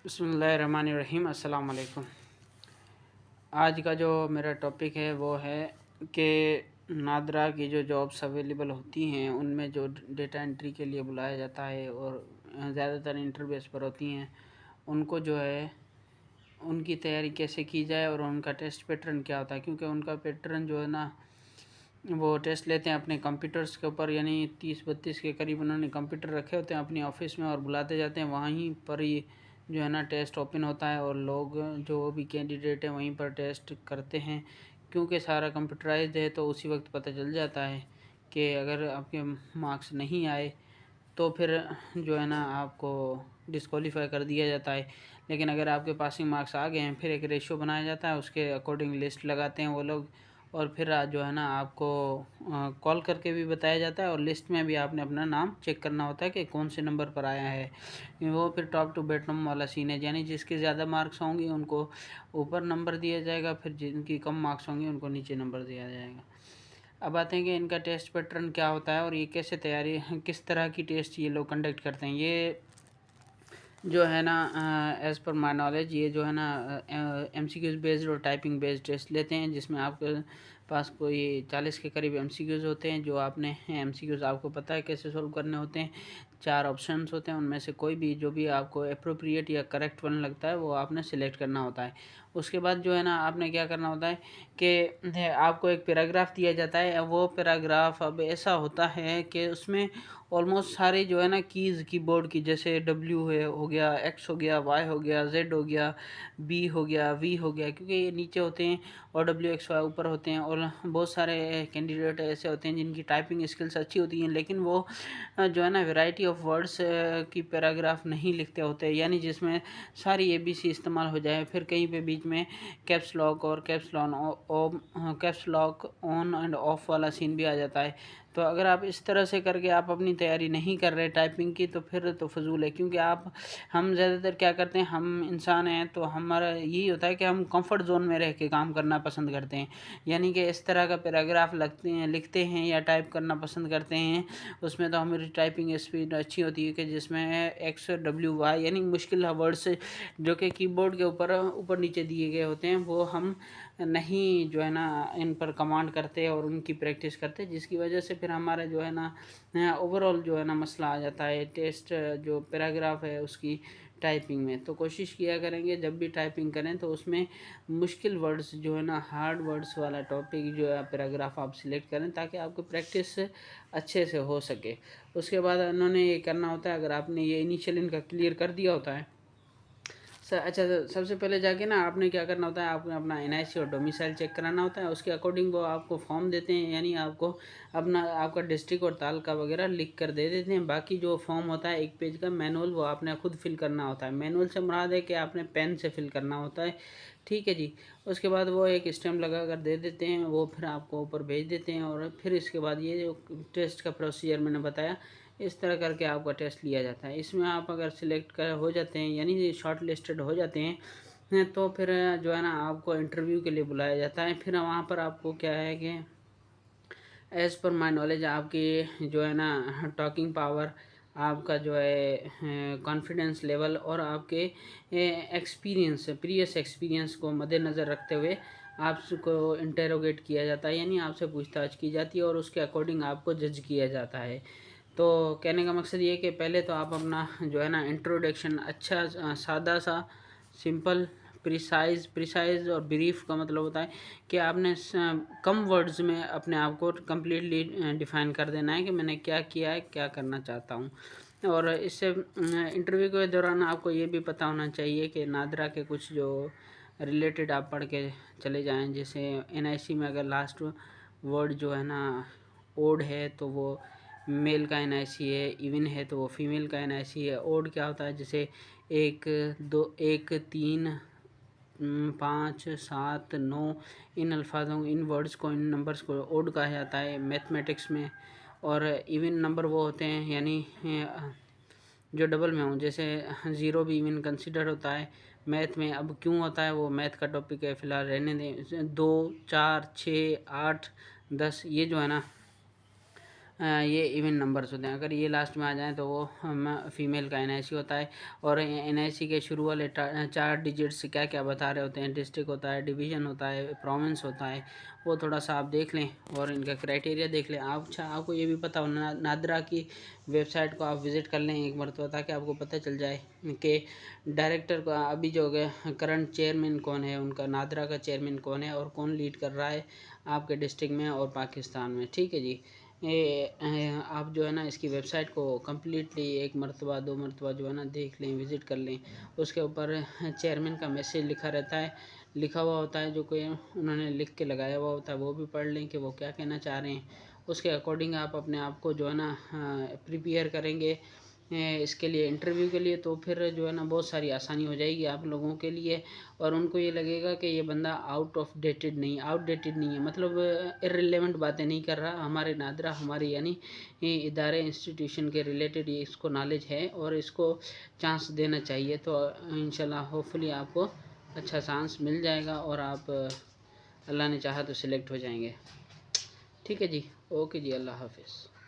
बिस्मिल्लाहिर्रहमानिर्रहीम। अस्सलाम वालेकुम। आज का जो मेरा टॉपिक है वो है कि नादरा की जो जॉब्स अवेलेबल होती हैं उनमें जो डेटा एंट्री के लिए बुलाया जाता है और ज़्यादातर इंटरव्यूज़ पर होती हैं, उनको जो है उनकी तैयारी कैसे की जाए और उनका टेस्ट पैटर्न क्या होता है। क्योंकि उनका पैटर्न जो है ना, वो टेस्ट लेते हैं अपने कंप्यूटर्स के ऊपर, यानी 30-32 के करीब उन्होंने कंप्यूटर रखे होते हैं अपनी ऑफिस में और बुलाते जाते हैं। वहीं पर ही जो है ना टेस्ट ओपन होता है और लोग जो भी कैंडिडेट हैं वहीं पर टेस्ट करते हैं। क्योंकि सारा कंप्यूटराइज्ड है तो उसी वक्त पता चल जाता है कि अगर आपके मार्क्स नहीं आए तो फिर जो है ना आपको डिस्क्वालीफाई कर दिया जाता है। लेकिन अगर आपके पासिंग मार्क्स आ गए हैं फिर एक रेशो बनाया जाता है, उसके अकॉर्डिंग लिस्ट लगाते हैं वो लोग और फिर जो है ना आपको कॉल करके भी बताया जाता है और लिस्ट में भी आपने अपना नाम चेक करना होता है कि कौन से नंबर पर आया है। वो फिर टॉप टू बॉटम वाला सीन है, यानी जिसके ज़्यादा मार्क्स होंगे उनको ऊपर नंबर दिया जाएगा, फिर जिनकी कम मार्क्स होंगे उनको नीचे नंबर दिया जाएगा। अब आते हैं कि इनका टेस्ट पैटर्न क्या होता है और ये कैसे तैयारी किस तरह की टेस्ट ये लोग कंडक्ट करते हैं। ये जो है ना एज़ पर माई नॉलेज ये जो है ना MCQs बेस्ड और टाइपिंग बेस्ड टेस्ट लेते हैं, जिसमें आपके पास कोई 40 के करीब MCQs होते हैं। जो आपने MCQs आपको पता है कैसे सोल्व करने होते हैं। 4 ऑप्शंस होते हैं, उनमें से कोई भी जो भी आपको अप्रोप्रिएट या करेक्ट वन लगता है वो आपने सिलेक्ट करना होता है। उसके बाद जो है ना आपने क्या करना होता है कि आपको एक पैराग्राफ दिया जाता है। वो पैराग्राफ अब ऐसा होता है कि उसमें ऑलमोस्ट सारे जो है ना कीज़ कीबोर्ड की, जैसे W है हो गया, X हो गया, Y हो गया, Z हो गया, B हो गया, V हो गया, क्योंकि ये नीचे होते हैं और WXY ऊपर होते हैं। और बहुत सारे कैंडिडेट ऐसे होते हैं जिनकी टाइपिंग स्किल्स अच्छी होती हैं लेकिन वो जो है ना वैरायटी ऑफ वर्ड्स की पैराग्राफ नहीं लिखते होते, यानी जिसमें सारी ABC इस्तेमाल हो जाए। फिर कहीं पे बीच में कैप्स लॉक और caps lock on end of वाला सीन भी आ जाता है। तो अगर आप इस तरह से करके आप अपनी तैयारी नहीं कर रहे टाइपिंग की तो फिर तो फजूल है। क्योंकि हम ज़्यादातर क्या करते हैं, हम इंसान हैं तो हमारा यही होता है कि हम कंफर्ट जोन में रह के काम करना पसंद करते हैं। यानी कि इस तरह का पैराग्राफ लिखते हैं या टाइप करना पसंद करते हैं, उसमें तो हमारी टाइपिंग स्पीड अच्छी होती है कि जिसमें XWY यानी मुश्किल वर्ड्स जो कि कीबोर्ड के ऊपर ऊपर नीचे दिए गए होते हैं वो हम नहीं जो है ना इन पर कमांड करते और उनकी प्रैक्टिस करते, जिसकी वजह से फिर हमारा जो है ना ओवरऑल जो है ना मसला आ जाता है टेस्ट जो पैराग्राफ है उसकी टाइपिंग में। तो कोशिश किया करेंगे जब भी टाइपिंग करें तो उसमें मुश्किल वर्ड्स जो है ना हार्ड वर्ड्स वाला टॉपिक जो है पैराग्राफ आप सिलेक्ट करें ताकि आपको प्रैक्टिस अच्छे से हो सके। उसके बाद उन्होंने ये करना होता है, अगर आपने ये इनिशियल इनका क्लियर कर दिया होता है अच्छा, तो सबसे पहले जाके ना आपने क्या करना होता है, आपने अपना NIC और डोमिसाइल चेक कराना होता है। उसके अकॉर्डिंग वो आपको फॉर्म देते हैं, यानी आपको अपना आपका डिस्ट्रिक्ट और तालुका वगैरह लिख कर दे देते हैं। बाकी जो फॉर्म होता है 1 पेज का मैनुअल, वो आपने खुद फिल करना होता है। मैनुअल से मुराद है कि आपने पेन से फिल करना होता है, ठीक है जी। उसके बाद वो एक स्टैम्प लगा कर दे देते हैं, वो फिर आपको ऊपर भेज देते हैं। और फिर इसके बाद ये जो टेस्ट का प्रोसीजर मैंने बताया, इस तरह करके आपका टेस्ट लिया जाता है। इसमें आप अगर सिलेक्ट कर हो जाते हैं यानी शॉर्ट लिस्टेड हो जाते हैं तो फिर जो है ना आपको इंटरव्यू के लिए बुलाया जाता है। फिर वहाँ पर आपको क्या है कि एज़ पर माई नॉलेज आपकी जो है ना टॉकिंग पावर, आपका जो है कॉन्फिडेंस लेवल और आपके एक्सपीरियंस प्रीवियस एक्सपीरियंस को मद्देनज़र रखते हुए आपको इंटेरोगेट किया जाता है, यानी आपसे पूछताछ की जाती है और उसके अकॉर्डिंग आपको जज किया जाता है। तो कहने का मकसद ये है कि पहले तो आप अपना जो है ना इंट्रोडक्शन अच्छा सादा सा सिंपल प्रिसाइज और ब्रीफ का मतलब होता है कि आपने कम वर्ड्स में अपने आप को कम्प्लीटली डिफ़ाइन कर देना है कि मैंने क्या किया है, क्या करना चाहता हूँ। और इससे इंटरव्यू के दौरान आपको ये भी पता होना चाहिए कि नादरा के कुछ जो रिलेटेड आप पढ़ के चले जाएं। जैसे NIC में अगर लास्ट वर्ड जो है ना ओड है तो वो मेल का NIC है, इवन है तो वो फीमेल का NIC है। ओड क्या होता है, जैसे 1 2 1 3 5 7 9 इन अल्फाजों इन वर्ड्स को इन नंबर्स को ओड कहा जाता है मैथमेटिक्स में। और इवन नंबर वो होते हैं यानी जो डबल में हों, जैसे 0 भी इवन कंसिडर होता है मैथ में। अब क्यों होता है वो मैथ का टॉपिक है, फ़िलहाल रहने दें। 2 4 6 8 10 ये जो है ना ये इवन नंबर्स होते हैं। अगर ये लास्ट में आ जाएँ तो वो फीमेल का NIC होता है। और NIC के शुरू वाले 4 डिजिट्स क्या क्या बता रहे होते हैं, डिस्ट्रिक्ट होता है, डिवीज़न होता है, प्रोविंस होता है, वो थोड़ा सा आप देख लें और इनका क्राइटेरिया देख लें। आप अच्छा आपको ये भी पता हो नादरा की वेबसाइट को आप विज़िट कर लें एक मरतबा, ताकि आपको पता चल जाए कि डायरेक्टर का अभी जो करंट चेयरमैन कौन है, उनका नादरा का चेयरमैन कौन है और कौन लीड कर रहा है आपके डिस्ट्रिक्ट में और पाकिस्तान में। ठीक है जी। आप जो है ना इसकी वेबसाइट को कम्प्लीटली एक मरतबा 2 मरतबा जो है ना देख लें, विज़िट कर लें। उसके ऊपर चेयरमैन का मैसेज लिखा रहता है, लिखा हुआ होता है, जो कोई उन्होंने लिख के लगाया हुआ होता है, वो भी पढ़ लें कि वो क्या कहना चाह रहे हैं। उसके अकॉर्डिंग आप अपने आप को जो है ना प्रिपेयर करेंगे इसके लिए, इंटरव्यू के लिए, तो फिर जो है ना बहुत सारी आसानी हो जाएगी आप लोगों के लिए। और उनको ये लगेगा कि ये बंदा आउटडेटेड नहीं है, मतलब इर्रेलेवेंट बातें नहीं कर रहा। हमारे नादरा हमारे यानी इदारे इंस्टीट्यूशन के रिलेटेड ये इसको नॉलेज है और इसको चांस देना चाहिए। तो इंशाल्लाह होपफुली आपको अच्छा चांस मिल जाएगा और आप अल्लाह ने चाहा तो सिलेक्ट हो जाएंगे। ठीक है जी, ओके जी, अल्लाह हाफिज़।